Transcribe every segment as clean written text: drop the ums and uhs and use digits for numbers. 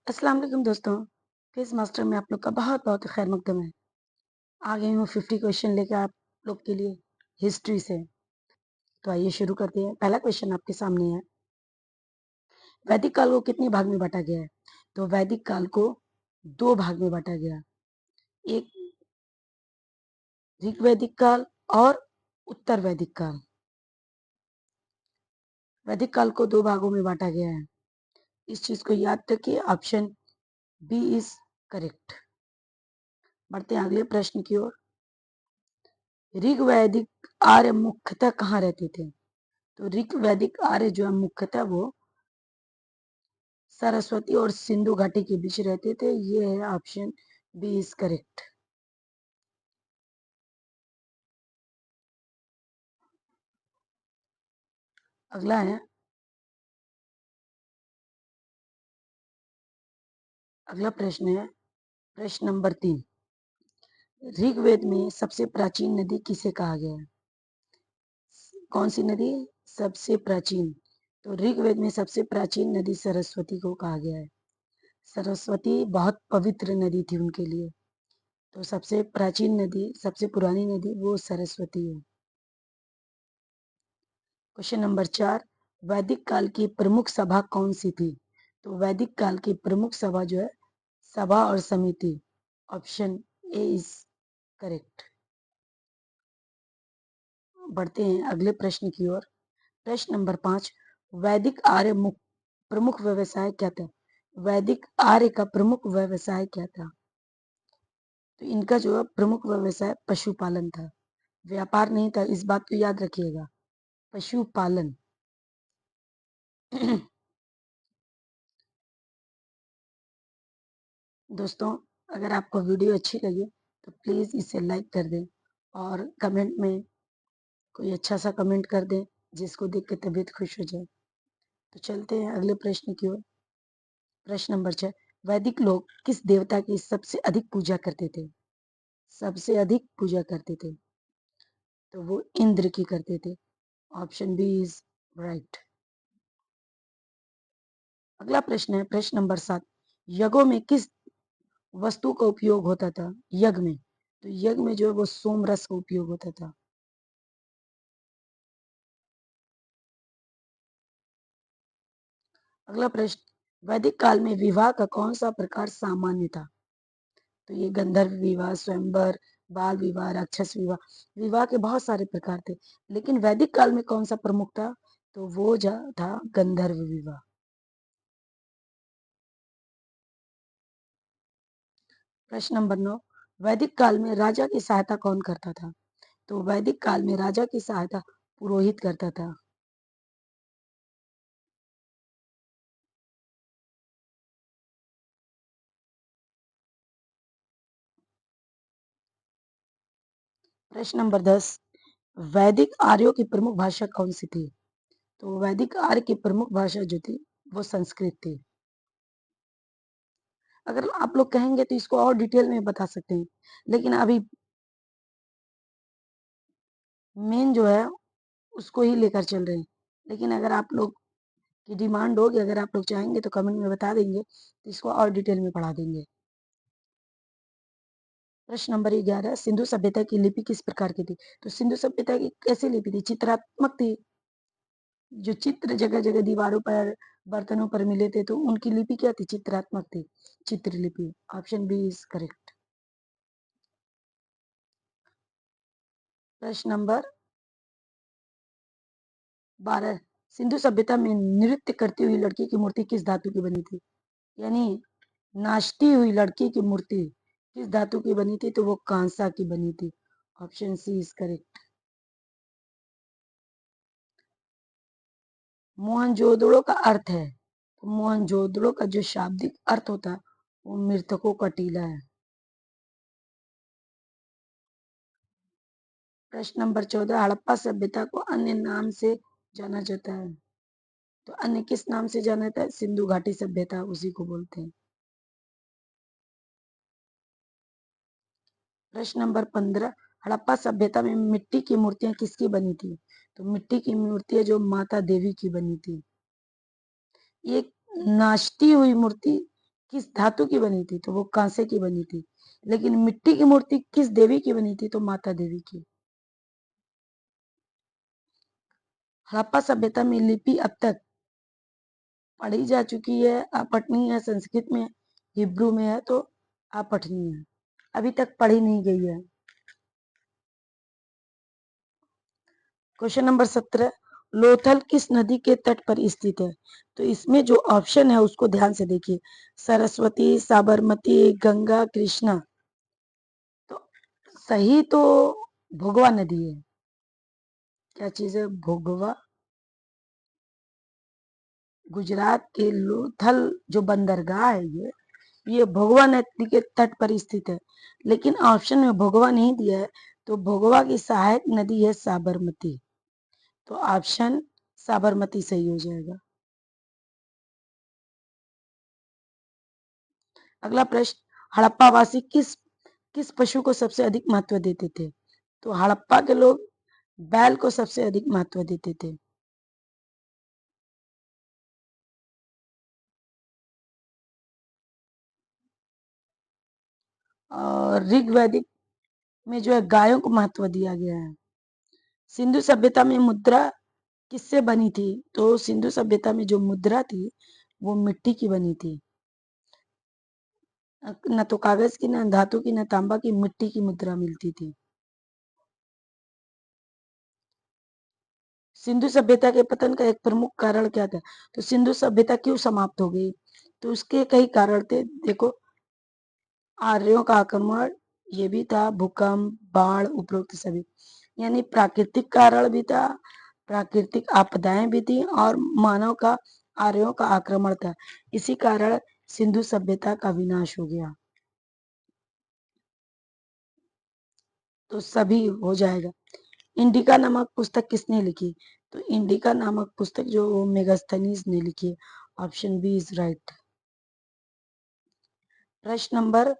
अस्सलाम वालेकुम दोस्तों। क्विज मास्टर में आप लोग का बहुत बहुत खैर मकदम है। आ गई हूँ 50 क्वेश्चन लेकर आप लोग के लिए हिस्ट्री से। तो आइए शुरू करते हैं। पहला क्वेश्चन आपके सामने है, वैदिक काल को कितने भाग में बांटा गया है? तो वैदिक काल को दो भाग में बांटा गया, एक ऋग वैदिक काल और उत्तर वैदिक काल। वैदिक काल को दो भागों में बांटा गया है, इस चीज को याद रखिए। Option B is correct. बढ़ते हैं अगले प्रश्न की ओर। ऋग वैदिक आर्य मुख्यतः कहाँ रहते थे? तो ऋग वैदिक आर्य जो है मुख्यतः वो सरस्वती और सिंधु घाटी के बीच रहते थे। ये है ऑप्शन बी इज करेक्ट। अगला है, अगला प्रश्न है प्रश्न नंबर 3। ऋग्वेद में सबसे प्राचीन नदी किसे कहा गया है? कौन सी नदी सबसे प्राचीन? तो ऋग्वेद में सबसे प्राचीन नदी सरस्वती को कहा गया है। सरस्वती बहुत पवित्र नदी थी उनके लिए, तो सबसे प्राचीन नदी, सबसे पुरानी नदी वो सरस्वती है। क्वेश्चन नंबर 4, वैदिक काल की प्रमुख सभा कौन सी थी? तो वैदिक काल की प्रमुख सभा जो है सभा और समिति। Option A is correct. बढ़ते हैं अगले प्रश्न की ओर। प्रश्न नंबर 5, वैदिक आर्य प्रमुख व्यवसाय क्या था? वैदिक आर्य का प्रमुख व्यवसाय क्या था? तो इनका जो है प्रमुख व्यवसाय पशुपालन था, व्यापार नहीं था, इस बात को याद रखिएगा। पशुपालन। दोस्तों, अगर आपको वीडियो अच्छी लगे तो प्लीज इसे लाइक कर दें और कमेंट में कोई अच्छा सा कमेंट कर दें जिसको देख के तबीयत खुश हो जाए। तो चलते हैं अगले प्रश्न की ओर। प्रश्न नंबर 6, वैदिक लोग किस देवता की सबसे अधिक पूजा करते थे? सबसे अधिक पूजा करते थे, तो वो इंद्र की करते थे। Option B is right. अगला प्रश्न है प्रश्न नंबर 7, यज्ञों में किस वस्तु का उपयोग होता था? यज्ञ में, तो यज्ञ में जो है वो सोम रस का उपयोग होता था। अगला प्रश्न, वैदिक काल में विवाह का कौन सा प्रकार सामान्य था? तो ये गंधर्व विवाह, स्वयंवर, बाल विवाह, राक्षस विवाह। विवाह के बहुत सारे प्रकार थे, लेकिन वैदिक काल में कौन सा प्रमुख था? तो वो था गंधर्व विवाह। प्रश्न नंबर 9, वैदिक काल में राजा की सहायता कौन करता था? तो वैदिक काल में राजा की सहायता पुरोहित करता था। प्रश्न नंबर 10, वैदिक आर्यों की प्रमुख भाषा कौन सी थी? तो वैदिक आर्य की प्रमुख भाषा जो थी वो संस्कृत थी। अगर आप लोग कहेंगे तो इसको और डिटेल में बता सकते हैं, लेकिन अभी मेन जो है उसको ही लेकर चल रहे हैं। लेकिन अगर आप लोग की डिमांड होगी, अगर आप लोग चाहेंगे तो कमेंट में बता देंगे, तो इसको और डिटेल में पढ़ा देंगे। प्रश्न नंबर 11, सिंधु सभ्यता की लिपि किस प्रकार की थी? तो सिंधु सभ्यता की कैसी लिपि थी? चित्रात्मक थी। जो चित्र जगह जगह दीवारों पर, बर्तनों पर मिले थे, तो उनकी लिपि क्या थी? चित्रात्मक थी, चित्रलिपि। Option B is correct. प्रश्न नंबर 12, सिंधु सभ्यता में नृत्य करती हुई लड़की की मूर्ति किस धातु की बनी थी? यानी नाचती हुई लड़की की मूर्ति किस धातु की बनी थी? तो वो कांसा की बनी थी। Option C is correct. Mohenjodaro का अर्थ है, तो मोहनजोदड़ो का जो शाब्दिक अर्थ होता है वो मृतकों का टीला है। प्रश्न नंबर 14, हड़प्पा सभ्यता को अन्य नाम से जाना जाता है, तो अन्य किस नाम से जाना जाता है? सिंधु घाटी सभ्यता, उसी को बोलते हैं। प्रश्न नंबर 15, हड़प्पा सभ्यता में मिट्टी की मूर्तियां किसकी बनी थी? तो मिट्टी की मूर्तियां जो माता देवी की बनी थी। एक नाचती हुई मूर्ति किस धातु की बनी थी? तो वो कांसे की बनी थी। लेकिन मिट्टी की मूर्ति किस देवी की बनी थी? तो माता देवी की। हड़प्पा सभ्यता में लिपि अब तक पढ़ी जा चुकी है, अपठनीय है, संस्कृत में, हिब्रू में है, तो अपठनीय है, अभी तक पढ़ी नहीं गई है। क्वेश्चन नंबर 17, लोथल किस नदी के तट पर स्थित है? तो इसमें जो ऑप्शन है उसको ध्यान से देखिए, सरस्वती, साबरमती, गंगा, कृष्णा। तो सही तो भोगवा नदी है। क्या चीज है? भोगवा। गुजरात के लोथल जो बंदरगाह है, ये भोगवा नदी के तट पर स्थित है। लेकिन ऑप्शन में भोगवा नहीं दिया है, तो भोगवा की सहायक नदी है साबरमती। तो ऑप्शन साबरमती सही हो जाएगा। अगला प्रश्न, हड़प्पावासी किस किस पशु को सबसे अधिक महत्व देते थे? तो हड़प्पा के लोग बैल को सबसे अधिक महत्व देते थे। और ऋग्वैदिक में जो है गायों को महत्व दिया गया है। सिंधु सभ्यता में मुद्रा किससे बनी थी? तो सिंधु सभ्यता में जो मुद्रा थी वो मिट्टी की बनी थी। न तो कागज की, न धातु की, न तांबा की, मिट्टी की मुद्रा मिलती थी। सिंधु सभ्यता के पतन का एक प्रमुख कारण क्या था? तो सिंधु सभ्यता क्यों समाप्त हो गई? तो उसके कई कारण थे। देखो, आर्यों का आक्रमण, ये भी था, भूकंप, बाढ़, उपरोक्त सभी, यानी प्राकृतिक कारण भी था, प्राकृतिक आपदाएं भी थी, और मानव का, आर्यों का आक्रमण था। इसी कारण सिंधु सभ्यता का विनाश हो गया। तो सभी हो जाएगा। इंडिका नामक पुस्तक किसने लिखी? तो इंडिका नामक पुस्तक जो मेगास्थनीज ने लिखी है। Option B is right. प्रश्न नंबर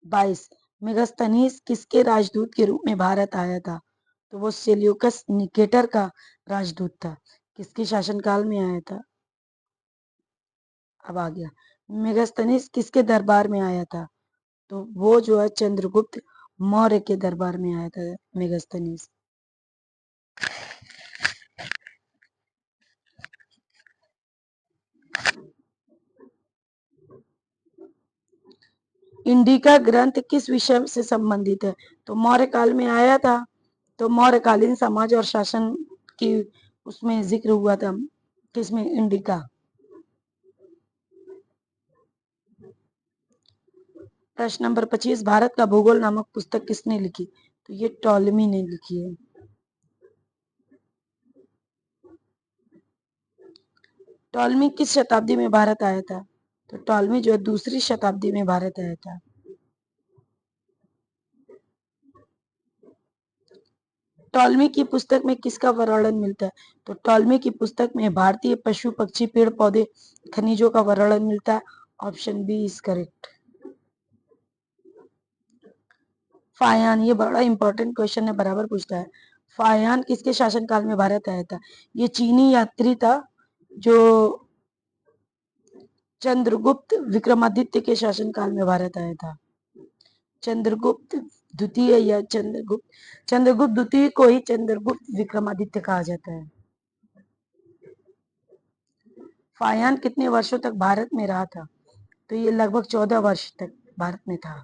22, मेगास्थनीज किसके राजदूत के रूप में भारत आया था? तो वो सेल्यूकस निकेटर का राजदूत था। किसके शासनकाल में आया था? अब आ गया। मेगास्थनीज किसके दरबार में आया था? तो वो जो है चंद्रगुप्त मौर्य के दरबार में आया था मेगास्थनीज। इंडिका ग्रंथ किस विषय से संबंधित है? तो मौर्य काल में आया था, तो मौर्यकालीन समाज और शासन की उसमें जिक्र हुआ था। किसमें? इंडिका। प्रश्न नंबर 25, भारत का भूगोल नामक पुस्तक किसने लिखी? तो ये टॉलमी ने लिखी है। टॉलमी किस शताब्दी में भारत आया था? तो टॉलमी जो है दूसरी शताब्दी में भारत आया था। टॉलमी की पुस्तक में किसका वर्णन मिलता है? तो टॉलमी की पुस्तक में भारतीय पशु, पक्षी, पेड़ पौधे, खनिजों का वर्णन मिलता है। Option B is correct. Fahien, ये बड़ा इंपॉर्टेंट क्वेश्चन है, बराबर पूछता है। फायान किसके शासनकाल में भारत आया था? ये चीनी यात्री था जो चंद्रगुप्त विक्रमादित्य के शासनकाल में भारत आया था। चंद्रगुप्त द्वितीय या चंद्रगुप्त द्वितीय को ही चंद्रगुप्त विक्रमादित्य कहा जाता है। फायान कितने वर्षों तक भारत में रहा था? तो ये लगभग 14 वर्ष तक भारत में था।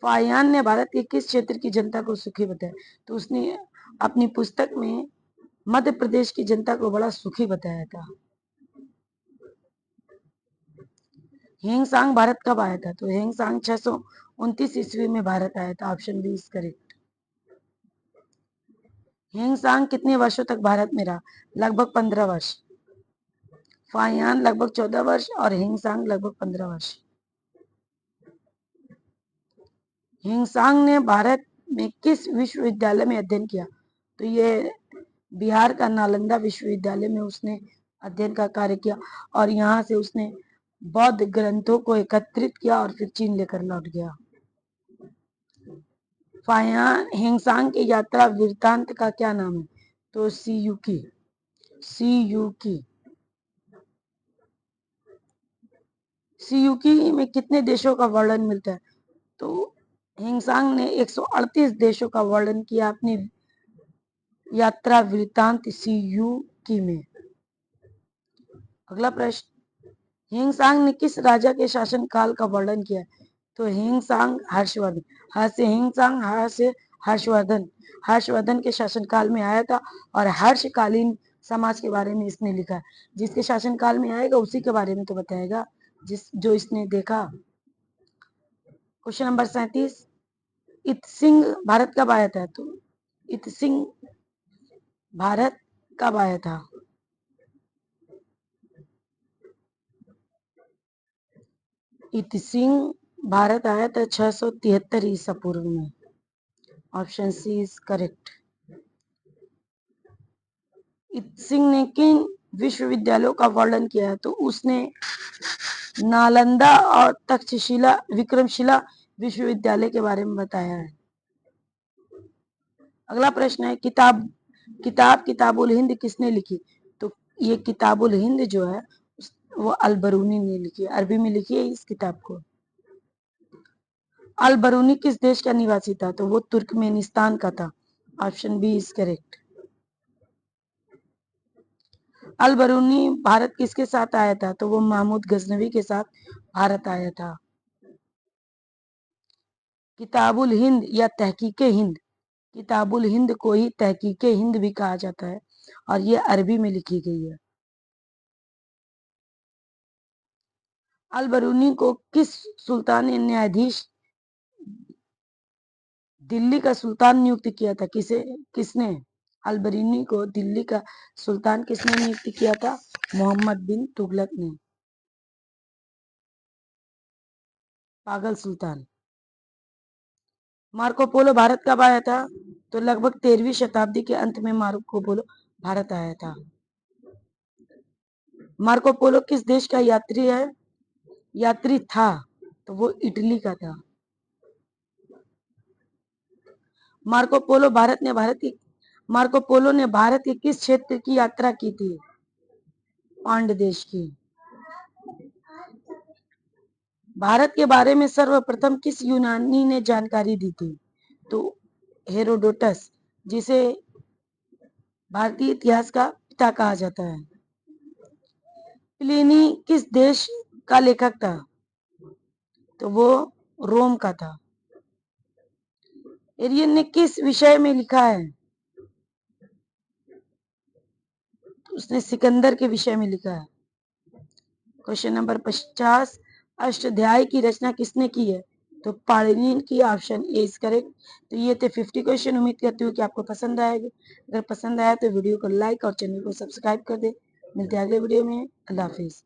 फायान ने भारत के किस क्षेत्र की जनता को सुखी बताया? तो उसने अपनी पुस्तक में मध्य प्रदेश की जनता को बड़ा सुखी बताया था। हेंगसांग भारत कब आया था? तो हेंगसांग 629 ईस्वी में भारत आया था। Option B is correct. Hiuen Tsang कितने वर्षों तक भारत में रहा? लगभग 15 वर्ष। फायान लगभग 14 वर्ष और हेंगसांग लगभग 15 वर्ष। हेंगसांग ने भारत में किस विश्वविद्यालय में अध्ययन किया? तो ये बिहार का नालंदा विश्वविद्यालय में उसने अध्ययन का कार्य किया, और यहाँ से उसने बौद्ध ग्रंथों को एकत्रित किया और फिर चीन लेकर लौट गया। फायान हेंगसांग की यात्रा वृत्तांत का क्या नाम है? तो सीयूकी। सीयूकी। सियूकी में कितने देशों का वर्णन मिलता है? तो हिंगसांग ने 138 देशों का वर्णन किया अपनी यात्रा वृत्तांत सियूकी में। अगला प्रश्न, हिंगसांग ने किस राजा के शासन काल का वर्णन किया? तो हिंगसांग हर्षवर्धन, हर्षवर्धन, हर्षवर्धन के शासन काल में आया था और हर्षकालीन समाज के बारे में इसने लिखा है। जिसके शासन काल में आएगा उसी के बारे में तो बताएगा जो इसने देखा। क्वेश्चन नंबर 37, इत सिंह भारत कब आया था? तो इत सिंह भारत कब आया था? इत सिंह भारत आया था 673 ईसा पूर्व में। Option C is correct. इत सिंह ने किन विश्वविद्यालयों का वर्णन किया है? तो उसने नालंदा और तक्षशिला विक्रमशिला विश्वविद्यालय के बारे में बताया है। अगला प्रश्न है, किताबुल हिंद किसने लिखी? तो ये किताबुल हिंद जो है वो अल बरूनी ने लिखी है, अरबी में लिखी है इस किताब को। अल बरूनी किस देश का निवासी था? तो वो तुर्कमेनिस्तान का था। Option B is correct. Al Biruni Bharat किसके साथ आया था? तो वो महमूद गजनवी के साथ भारत आया था। किताबुल हिंद या तहकीके हिंद, किताबुल हिंद को ही तहकीके हिंद भी कहा जाता है और ये अरबी में लिखी गई है। अल बरूनी को किस सुल्तान ने न्यायाधीश दिल्ली का सुल्तान नियुक्त किया था? किसने अल बरूनी को दिल्ली का सुल्तान किसने नियुक्त किया था? मोहम्मद बिन तुगलक ने। पागल सुल्तान। मार्को पोलो भारत कब आया था? तो लगभग 13वीं शताब्दी के अंत में मार्को पोलो भारत आया था। मार्को पोलो किस देश का यात्री था? तो वो इटली का था। मार्को पोलो ने भारत के किस क्षेत्र की यात्रा की थी? पांड देश की। भारत के बारे में सर्वप्रथम किस यूनानी ने जानकारी दी थी? तो हेरोडोटस, जिसे भारतीय इतिहास का पिता कहा जाता है। प्लिनी किस देश का लेखक था? तो वो रोम का था। एरियन ने किस विषय में लिखा है? उसने सिकंदर के विषय में लिखा है। क्वेश्चन नंबर 50, अष्टाध्यायी की रचना किसने की है? तो पाणिनि की। Option A is correct. तो ये थे 50 क्वेश्चन। उम्मीद करती हूँ कि आपको पसंद आएगा। अगर पसंद आया तो वीडियो को लाइक और चैनल को सब्सक्राइब कर दे। मिलते हैं अगले वीडियो में। अल्लाह हाफिज।